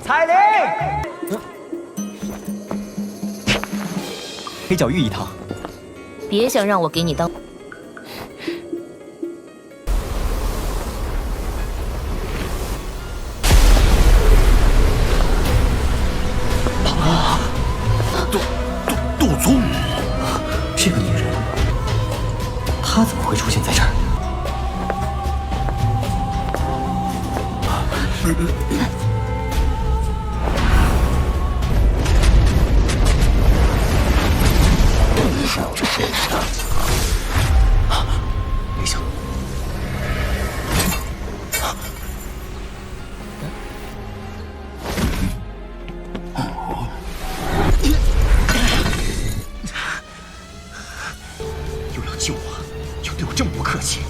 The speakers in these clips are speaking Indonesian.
彩铃，黑角玉一趟。别想让我给你当。杜宗，这个女人，她怎么会出现在这儿？别想！又要救我，又对我这么不客气，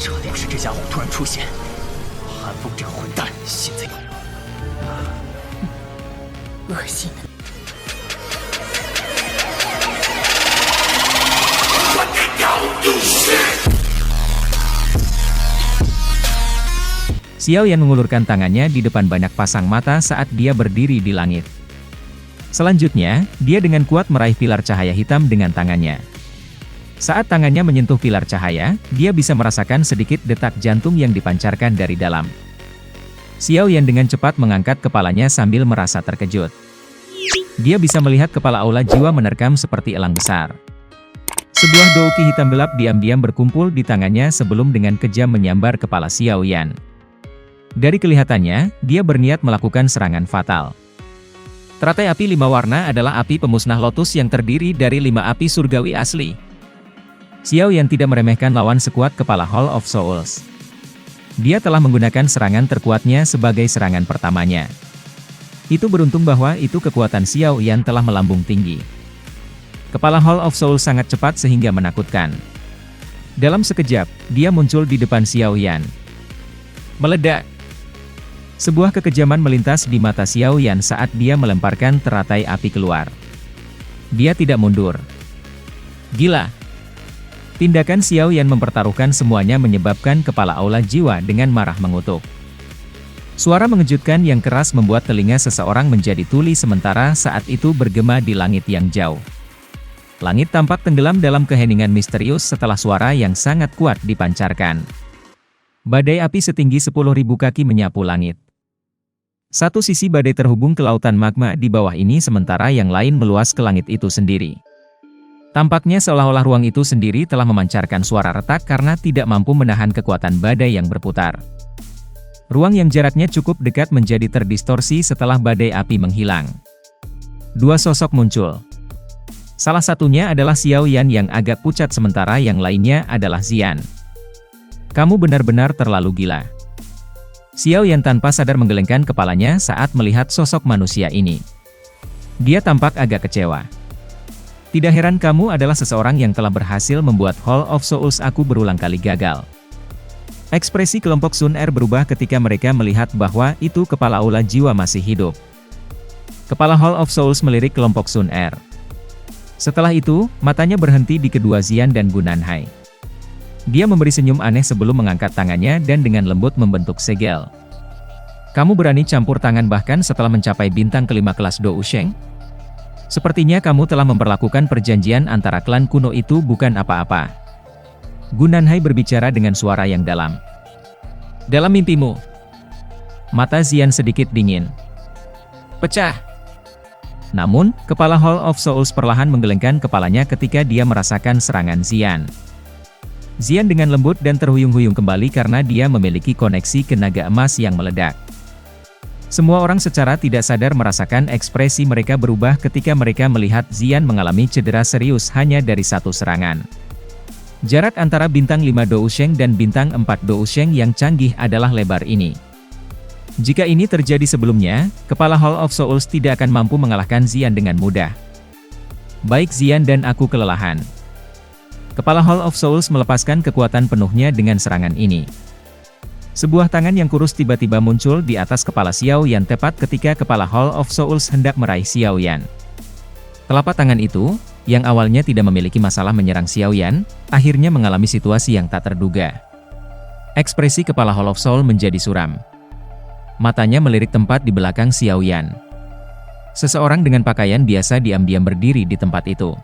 这得是这家伙突然出现。韩风这个混蛋，现在恶心的。Xiao Yan mengulurkan tangannya di depan banyak pasang mata saat dia berdiri di langit. Selanjutnya, dia dengan kuat meraih pilar cahaya hitam dengan tangannya. Saat tangannya menyentuh pilar cahaya, dia bisa merasakan sedikit detak jantung yang dipancarkan dari dalam. Xiao Yan dengan cepat mengangkat kepalanya sambil merasa terkejut. Dia bisa melihat kepala aula jiwa menerkam seperti elang besar. Sebuah douki hitam gelap diam-diam berkumpul di tangannya sebelum dengan kejam menyambar kepala Xiao Yan. Dari kelihatannya, dia berniat melakukan serangan fatal. Teratai api 5 warna adalah api pemusnah lotus yang terdiri dari 5 api surgawi asli. Xiao Yan tidak meremehkan lawan sekuat kepala Hall of Souls. Dia telah menggunakan serangan terkuatnya sebagai serangan pertamanya. Itu beruntung bahwa itu kekuatan Xiao Yan telah melambung tinggi. Kepala Hall of Souls sangat cepat sehingga menakutkan. Dalam sekejap, dia muncul di depan Xiao Yan. Meledak. Sebuah kekejaman melintas di mata Xiao Yan saat dia melemparkan teratai api keluar. Dia tidak mundur. Gila. Tindakan Xiao Yan mempertaruhkan semuanya menyebabkan kepala aula jiwa dengan marah mengutuk. Suara mengejutkan yang keras membuat telinga seseorang menjadi tuli sementara saat itu bergema di langit yang jauh. Langit tampak tenggelam dalam keheningan misterius setelah suara yang sangat kuat dipancarkan. Badai api setinggi 10.000 kaki menyapu langit. Satu sisi badai terhubung ke lautan magma di bawah ini sementara yang lain meluas ke langit itu sendiri. Tampaknya seolah-olah ruang itu sendiri telah memancarkan suara retak karena tidak mampu menahan kekuatan badai yang berputar. Ruang yang jaraknya cukup dekat menjadi terdistorsi setelah badai api menghilang. Dua sosok muncul. Salah satunya adalah Xiao Yan yang agak pucat sementara yang lainnya adalah Xian. Kamu benar-benar terlalu gila. Xiao Yan tanpa sadar menggelengkan kepalanya saat melihat sosok manusia ini. Dia tampak agak kecewa. Tidak heran kamu adalah seseorang yang telah berhasil membuat Hall of Souls aku berulang kali gagal. Ekspresi kelompok Sun Er berubah ketika mereka melihat bahwa itu kepala aula jiwa masih hidup. Kepala Hall of Souls melirik kelompok Sun Er. Setelah itu, matanya berhenti di kedua Xian dan Gunanhai. Dia memberi senyum aneh sebelum mengangkat tangannya dan dengan lembut membentuk segel. Kamu berani campur tangan bahkan setelah mencapai bintang kelima kelas Dou Sheng? Sepertinya kamu telah memperlakukan perjanjian antara klan kuno itu bukan apa-apa. Gunanhai berbicara dengan suara yang dalam. Dalam mimpimu. Mata Xian sedikit dingin. Pecah. Namun, kepala Hall of Souls perlahan menggelengkan kepalanya ketika dia merasakan serangan Xian. Xian dengan lembut dan terhuyung-huyung kembali karena dia memiliki koneksi ke naga emas yang meledak. Semua orang secara tidak sadar merasakan ekspresi mereka berubah ketika mereka melihat Xian mengalami cedera serius hanya dari satu serangan. Jarak antara bintang 5 Dou Sheng dan bintang 4 Dou Sheng yang canggih adalah lebar ini. Jika ini terjadi sebelumnya, kepala Hall of Souls tidak akan mampu mengalahkan Xian dengan mudah. Baik Xian dan aku kelelahan. Kepala Hall of Souls melepaskan kekuatan penuhnya dengan serangan ini. Sebuah tangan yang kurus tiba-tiba muncul di atas kepala Xiao Yan tepat ketika kepala Hall of Souls hendak meraih Xiao Yan. Telapak tangan itu, yang awalnya tidak memiliki masalah menyerang Xiao Yan, akhirnya mengalami situasi yang tak terduga. Ekspresi kepala Hall of Soul menjadi suram. Matanya melirik tempat di belakang Xiao Yan. Seseorang dengan pakaian biasa diam-diam berdiri di tempat itu.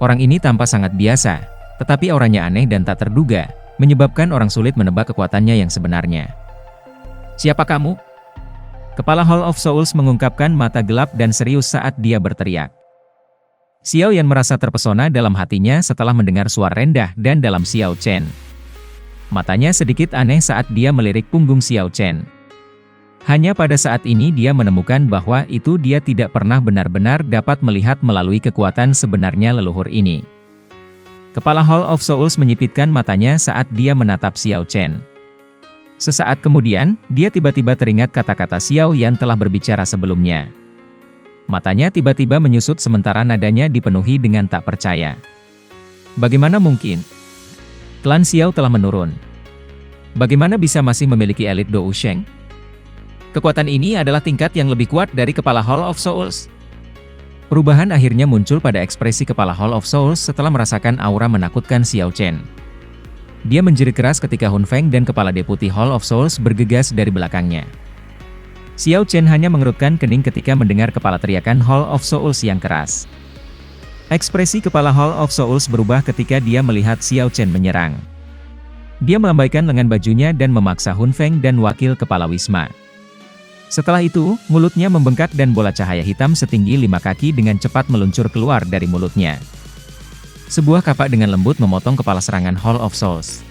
Orang ini tampak sangat biasa, tetapi auranya aneh dan tak terduga, menyebabkan orang sulit menebak kekuatannya yang sebenarnya. "Siapa kamu?" Kepala Hall of Souls mengungkapkan mata gelap dan serius saat dia berteriak. Xiao Yan merasa terpesona dalam hatinya setelah mendengar suara rendah dan dalam Xiao Chen. Matanya sedikit aneh saat dia melirik punggung Xiao Chen. Hanya pada saat ini dia menemukan bahwa itu dia tidak pernah benar-benar dapat melihat melalui kekuatan sebenarnya leluhur ini. Kepala Hall of Souls menyipitkan matanya saat dia menatap Xiao Chen. Sesaat kemudian, dia tiba-tiba teringat kata-kata Xiao Yan telah berbicara sebelumnya. Matanya tiba-tiba menyusut sementara nadanya dipenuhi dengan tak percaya. Bagaimana mungkin? Klan Xiao telah menurun. Bagaimana bisa masih memiliki elit Dou Sheng? Kekuatan ini adalah tingkat yang lebih kuat dari kepala Hall of Souls. Perubahan akhirnya muncul pada ekspresi kepala Hall of Souls setelah merasakan aura menakutkan Xiao Chen. Dia menjerit keras ketika Hun Feng dan kepala deputi Hall of Souls bergegas dari belakangnya. Xiao Chen hanya mengerutkan kening ketika mendengar kepala teriakan Hall of Souls yang keras. Ekspresi kepala Hall of Souls berubah ketika dia melihat Xiao Chen menyerang. Dia melambaikan lengan bajunya dan memaksa Hun Feng dan wakil kepala Wisma. Setelah itu, mulutnya membengkak dan bola cahaya hitam setinggi 5 kaki dengan cepat meluncur keluar dari mulutnya. Sebuah kapak dengan lembut memotong kepala serangan Hall of Souls.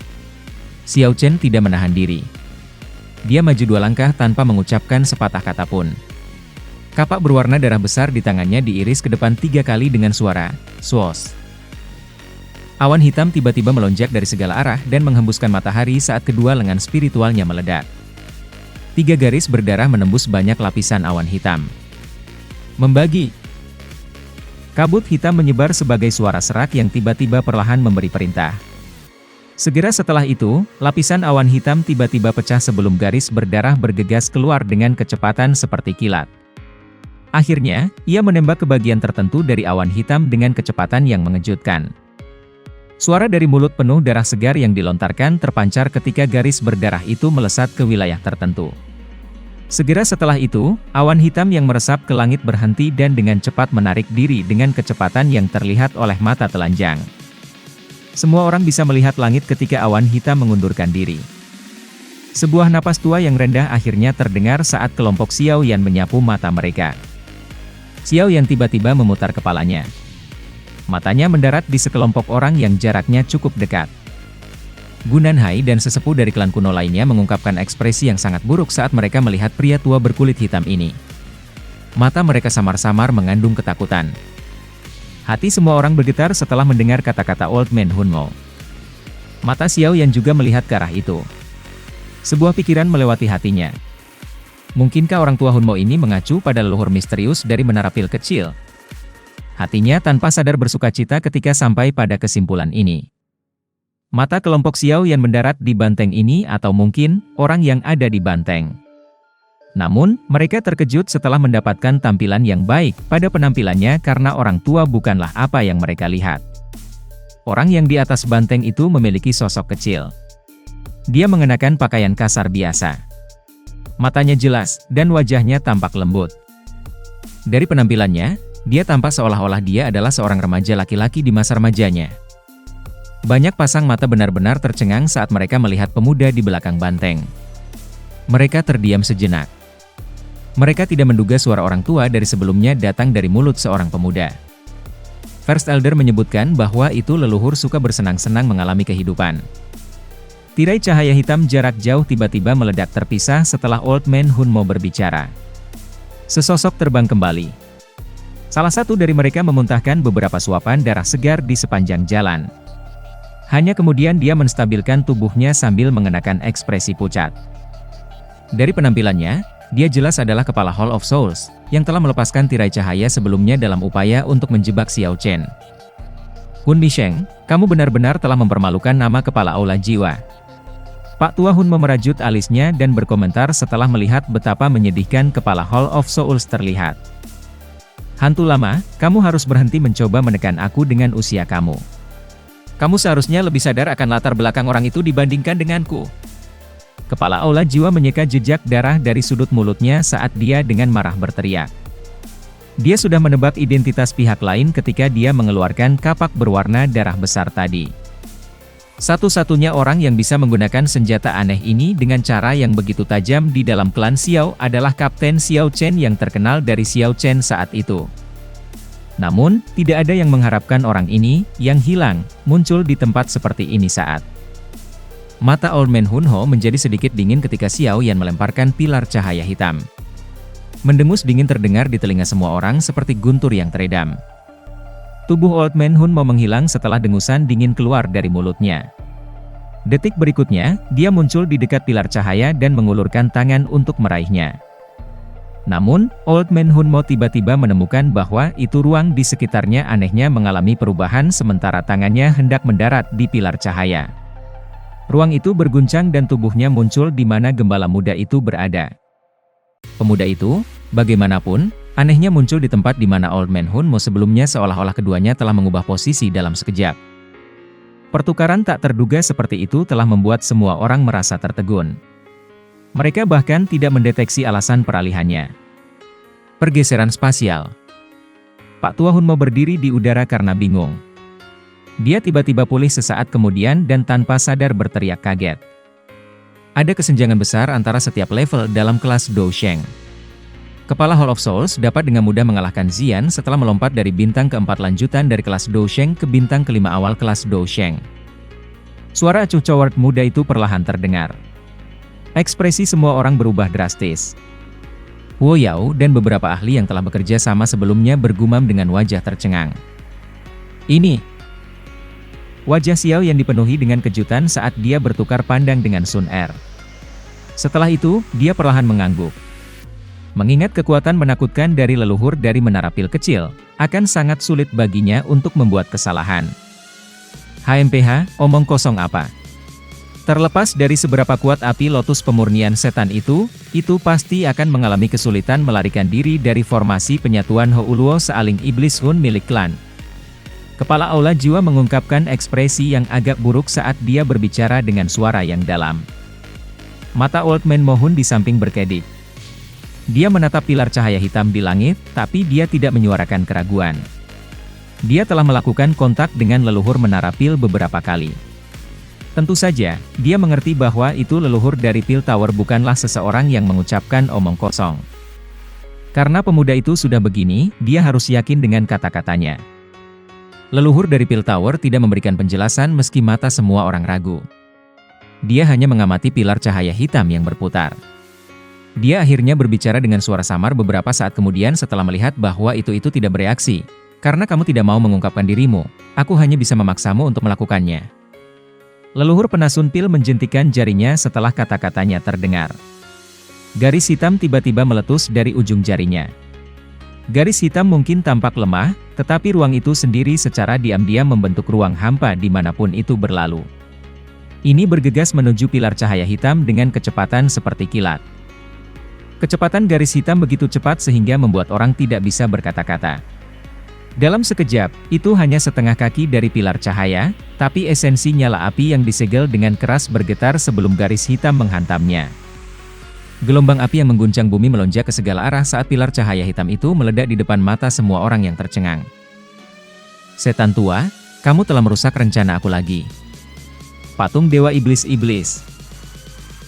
Xiao Chen tidak menahan diri. Dia maju 2 langkah tanpa mengucapkan sepatah kata pun. Kapak berwarna darah besar di tangannya diiris ke depan 3 kali dengan suara "swoosh". Awan hitam tiba-tiba melonjak dari segala arah dan menghembuskan matahari saat kedua lengan spiritualnya meledak. 3 garis berdarah menembus banyak lapisan awan hitam. Membagi. Kabut hitam menyebar sebagai suara serak yang tiba-tiba perlahan memberi perintah. Segera setelah itu, lapisan awan hitam tiba-tiba pecah sebelum garis berdarah bergegas keluar dengan kecepatan seperti kilat. Akhirnya, ia menembak ke bagian tertentu dari awan hitam dengan kecepatan yang mengejutkan. Suara dari mulut penuh darah segar yang dilontarkan terpancar ketika garis berdarah itu melesat ke wilayah tertentu. Segera setelah itu, awan hitam yang meresap ke langit berhenti dan dengan cepat menarik diri dengan kecepatan yang terlihat oleh mata telanjang. Semua orang bisa melihat langit ketika awan hitam mengundurkan diri. Sebuah napas tua yang rendah akhirnya terdengar saat kelompok Xiao Yan menyapu mata mereka. Xiao Yan tiba-tiba memutar kepalanya. Matanya mendarat di sekelompok orang yang jaraknya cukup dekat. Gunan Hai dan sesepuh dari klan kuno lainnya mengungkapkan ekspresi yang sangat buruk saat mereka melihat pria tua berkulit hitam ini. Mata mereka samar-samar mengandung ketakutan. Hati semua orang bergetar setelah mendengar kata-kata Old Man Hunmo. Mata Xiao Yan juga melihat ke arah itu. Sebuah pikiran melewati hatinya. Mungkinkah orang tua Hunmo ini mengacu pada leluhur misterius dari menara pil kecil? Hatinya tanpa sadar bersukacita ketika sampai pada kesimpulan ini. Mata kelompok Xiao Yan mendarat di banteng ini atau mungkin orang yang ada di banteng. Namun, mereka terkejut setelah mendapatkan tampilan yang baik pada penampilannya karena orang tua bukanlah apa yang mereka lihat. Orang yang di atas banteng itu memiliki sosok kecil. Dia mengenakan pakaian kasar biasa. Matanya jelas, dan wajahnya tampak lembut. Dari penampilannya, dia tampak seolah-olah dia adalah seorang remaja laki-laki di masa remajanya. Banyak pasang mata benar-benar tercengang saat mereka melihat pemuda di belakang banteng. Mereka terdiam sejenak. Mereka tidak menduga suara orang tua dari sebelumnya datang dari mulut seorang pemuda. First Elder menyebutkan bahwa itu leluhur suka bersenang-senang mengalami kehidupan. Tirai cahaya hitam jarak jauh tiba-tiba meledak terpisah setelah Old Man Hunmo berbicara. Sesosok terbang kembali. Salah satu dari mereka memuntahkan beberapa suapan darah segar di sepanjang jalan. Hanya kemudian dia menstabilkan tubuhnya sambil mengenakan ekspresi pucat. Dari penampilannya, dia jelas adalah kepala Hall of Souls, yang telah melepaskan tirai cahaya sebelumnya dalam upaya untuk menjebak Xiao Chen. Hun Misheng, kamu benar-benar telah mempermalukan nama kepala Aula Jiwa. Pak Tua Hun memerajut alisnya dan berkomentar setelah melihat betapa menyedihkan kepala Hall of Souls terlihat. Hantu lama, kamu harus berhenti mencoba menekan aku dengan usia kamu. Kamu seharusnya lebih sadar akan latar belakang orang itu dibandingkan denganku. Kepala aula jiwa menyeka jejak darah dari sudut mulutnya saat dia dengan marah berteriak. Dia sudah menebak identitas pihak lain ketika dia mengeluarkan kapak berwarna darah besar tadi. Satu-satunya orang yang bisa menggunakan senjata aneh ini dengan cara yang begitu tajam di dalam klan Xiao adalah Kapten Xiao Chen yang terkenal dari Xiao Chen saat itu. Namun, tidak ada yang mengharapkan orang ini, yang hilang, muncul di tempat seperti ini saat. Mata Old Man Hun Ho menjadi sedikit dingin ketika Xiao Yan melemparkan pilar cahaya hitam. Mendengus dingin terdengar di telinga semua orang seperti guntur yang teredam. Tubuh Old Man Hun Mo menghilang setelah dengusan dingin keluar dari mulutnya. Detik berikutnya, dia muncul di dekat pilar cahaya dan mengulurkan tangan untuk meraihnya. Namun, Old Man Hun Mo tiba-tiba menemukan bahwa itu ruang di sekitarnya anehnya mengalami perubahan sementara tangannya hendak mendarat di pilar cahaya. Ruang itu berguncang dan tubuhnya muncul di mana gembala muda itu berada. Pemuda itu, bagaimanapun, anehnya muncul di tempat di mana Old Man Hun Mo sebelumnya seolah-olah keduanya telah mengubah posisi dalam sekejap. Pertukaran tak terduga seperti itu telah membuat semua orang merasa tertegun. Mereka bahkan tidak mendeteksi alasan peralihannya. Pergeseran spasial. Pak Tua Hun Mo berdiri di udara karena bingung. Dia tiba-tiba pulih sesaat kemudian dan tanpa sadar berteriak kaget. Ada kesenjangan besar antara setiap level dalam kelas Dou Sheng. Kepala Hall of Souls dapat dengan mudah mengalahkan Xian setelah melompat dari bintang keempat lanjutan dari kelas Dou Sheng ke bintang kelima awal kelas Dou Sheng. Suara acuh coward muda itu perlahan terdengar. Ekspresi semua orang berubah drastis. Wu Yao dan beberapa ahli yang telah bekerja sama sebelumnya bergumam dengan wajah tercengang. Ini. Wajah Xiao yang dipenuhi dengan kejutan saat dia bertukar pandang dengan Sun Er. Setelah itu, dia perlahan mengangguk. Mengingat kekuatan menakutkan dari leluhur dari menara pil kecil, akan sangat sulit baginya untuk membuat kesalahan. HMPH, omong kosong apa? Terlepas dari seberapa kuat api lotus pemurnian setan itu pasti akan mengalami kesulitan melarikan diri dari formasi penyatuan Houluo Sealing Iblis Hun milik klan. Kepala aula jiwa mengungkapkan ekspresi yang agak buruk saat dia berbicara dengan suara yang dalam. Mata Old Man Mo Hun di samping berkedip. Dia menatap pilar cahaya hitam di langit, tapi dia tidak menyuarakan keraguan. Dia telah melakukan kontak dengan leluhur menara pil beberapa kali. Tentu saja, dia mengerti bahwa itu leluhur dari Pil Tower bukanlah seseorang yang mengucapkan omong kosong. Karena pemuda itu sudah begini, dia harus yakin dengan kata-katanya. Leluhur dari Pil Tower tidak memberikan penjelasan meski mata semua orang ragu. Dia hanya mengamati pilar cahaya hitam yang berputar. Dia akhirnya berbicara dengan suara samar beberapa saat kemudian setelah melihat bahwa itu tidak bereaksi. Karena kamu tidak mau mengungkapkan dirimu, aku hanya bisa memaksamu untuk melakukannya. Leluhur penasun pil menjentikan jarinya setelah kata-katanya terdengar. Garis hitam tiba-tiba meletus dari ujung jarinya. Garis hitam mungkin tampak lemah, tetapi ruang itu sendiri secara diam-diam membentuk ruang hampa dimanapun itu berlalu. Ini bergegas menuju pilar cahaya hitam dengan kecepatan seperti kilat. Kecepatan garis hitam begitu cepat sehingga membuat orang tidak bisa berkata-kata. Dalam sekejap, itu hanya setengah kaki dari pilar cahaya, tapi esensi nyala api yang disegel dengan keras bergetar sebelum garis hitam menghantamnya. Gelombang api yang mengguncang bumi melonjak ke segala arah saat pilar cahaya hitam itu meledak di depan mata semua orang yang tercengang. Setan tua, kamu telah merusak rencana aku lagi. Patung Dewa Iblis-Iblis.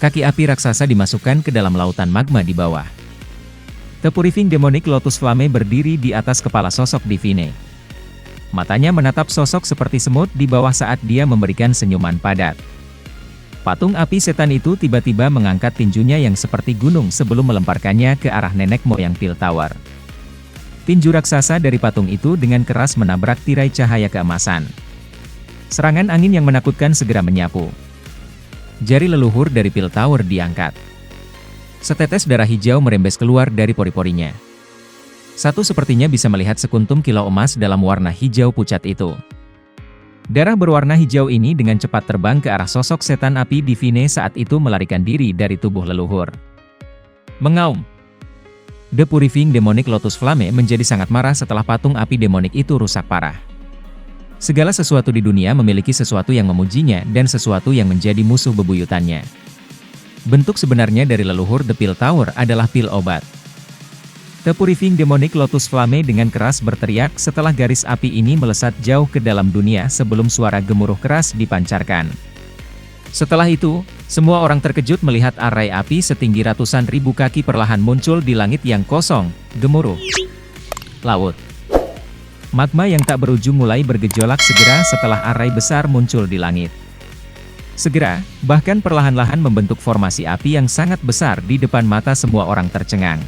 Kaki api raksasa dimasukkan ke dalam lautan magma di bawah. The Purifying Demonic Lotus Flame berdiri di atas kepala sosok Divine. Matanya menatap sosok seperti semut di bawah saat dia memberikan senyuman padat. Patung api setan itu tiba-tiba mengangkat tinjunya yang seperti gunung sebelum melemparkannya ke arah nenek moyang Pil Tower. Tinju raksasa dari patung itu dengan keras menabrak tirai cahaya keemasan. Serangan angin yang menakutkan segera menyapu. Jari leluhur dari Pil Tower diangkat. Setetes darah hijau merembes keluar dari pori-porinya. Satu sepertinya bisa melihat sekuntum kilau emas dalam warna hijau pucat itu. Darah berwarna hijau ini dengan cepat terbang ke arah sosok setan api Divine saat itu melarikan diri dari tubuh leluhur. Mengaum. The Purifying Demonic Lotus Flame menjadi sangat marah setelah patung api demonik itu rusak parah. Segala sesuatu di dunia memiliki sesuatu yang memujinya dan sesuatu yang menjadi musuh bebuyutannya. bentuk sebenarnya dari leluhur The Pill Tower adalah pil obat. The Purifying Demonic Lotus Flame dengan keras berteriak setelah garis api ini melesat jauh ke dalam dunia sebelum suara gemuruh keras dipancarkan. Setelah itu, semua orang terkejut melihat arai api setinggi ratusan ribu kaki perlahan muncul di langit yang kosong, gemuruh. Laut. Magma yang tak berujung mulai bergejolak segera setelah arai besar muncul di langit. Segera, bahkan perlahan-lahan membentuk formasi api yang sangat besar di depan mata semua orang tercengang.